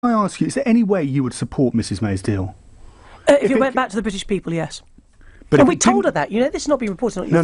I ask you, is there any way you would support Mrs May's deal? If it went back to the British people, yes. But and we told her that. You know, this is not being reported, not your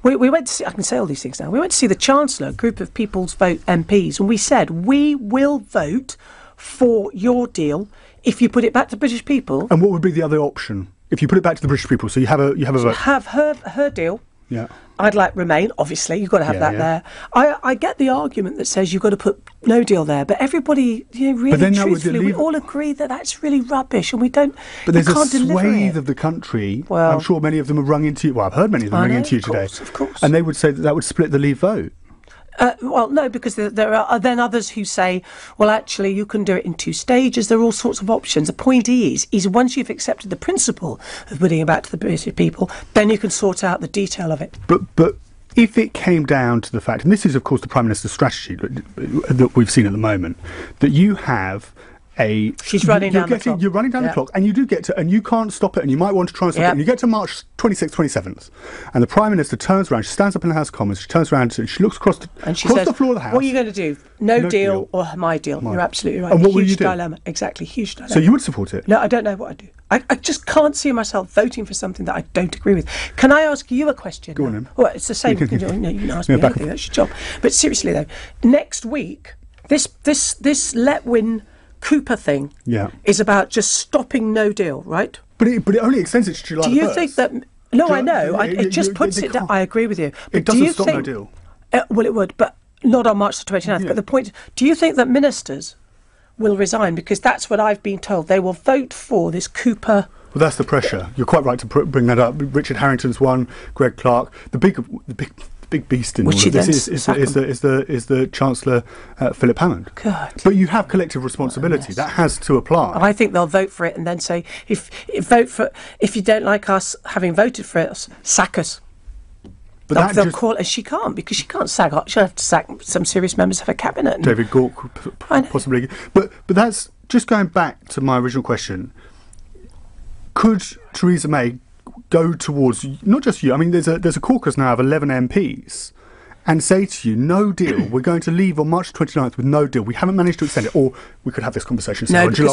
fault. We went to see, I can say all these things now. We went to see the Chancellor, a group of People's Vote MPs, and we said, we will vote for your deal if you put it back to the British people. And what would be the other option? If you put it back to the British people, so you have a vote. Have her deal. Yeah. I'd like Remain, obviously, you've got to have that there. I get the argument that says you've got to put no deal there, but everybody, really truthfully, we all agree that that's really rubbish, and we don't. But there's a swathe of the country. Well, I'm sure many of them have rung into you. Well, I've heard many of them ring into you today. Of course. And they would say that would split the Leave vote. Well, no, because there are then others who say, well, actually, you can do it in 2 stages. There are all sorts of options. The point is once you've accepted the principle of putting it back to the British people, then you can sort out the detail of it. But if it came down to the fact, and this is, of course, the Prime Minister's strategy that we've seen at the moment, that you have She's running down the clock. You're running down the clock, and you do get to, and you can't stop it, and you might want to try and stop it, and you get to March 26th, 27th, and the Prime Minister turns around, she stands up in the House of Commons, she turns around, she looks across the floor of the House. What are you going to do? No deal or my deal? You're absolutely right. And what will you do? Huge dilemma. Exactly, huge dilemma. So you would support it? No, I don't know what I'd do. I just can't see myself voting for something that I don't agree with. Can I ask you a question? Go on then. Well, it's the same. You can ask me anything, that's your job. But seriously though, next week, this Letwin Cooper thing is about just stopping no deal, right? But it only extends it to July. Do you think that? No, I know. It just puts it down. I agree with you. But it doesn't stop no deal. Well, it would, but not on March the 29th. But the point: do you think that ministers will resign? Because that's what I've been told. They will vote for this Cooper. Well, that's the pressure. You're quite right to bring that up. Richard Harrington's one. Greg Clark. The big beast in all of this is the Chancellor Philip Hammond. God. But you have collective responsibility. That has to apply. I think they'll vote for it and then say, if you don't like us having voted for it, sack us. But they'll call it. She can't, because she can't sack. She'll have to sack some serious members of her cabinet. David Gauke, possibly. But that's just going back to my original question. Could Theresa May go towards, not just you, I mean, there's a caucus now of 11 MPs, and say to you, no deal, we're going to leave on March 29th with no deal. We haven't managed to extend it, or we could have this conversation on June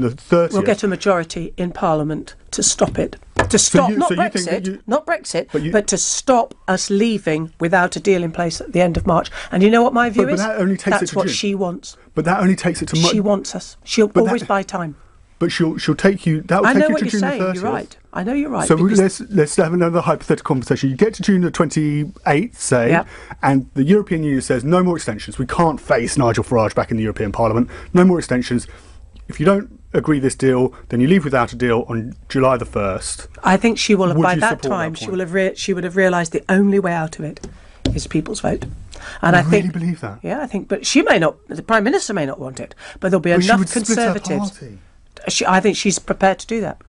the 30th. We'll get a majority in Parliament to stop it. To stop, not Brexit, but to stop us leaving without a deal in place at the end of March. And you know what my view is? That only takes That's what she wants. But that only takes it to March. She wants us. She'll always buy time. But she'll take you. That will take you to June the 30th. You're right. I know you're right. So let's have another hypothetical conversation. You get to June the 28th, say, and the European Union says no more extensions. We can't face Nigel Farage back in the European Parliament. No more extensions. If you don't agree this deal, then you leave without a deal on July the 1st. I think she will have, by that time, she would have realised the only way out of it is people's vote. And I think, really believe that. Yeah, I think, but she may not. The Prime Minister may not want it, but there'll be enough Conservatives. Split her party. I think she's prepared to do that.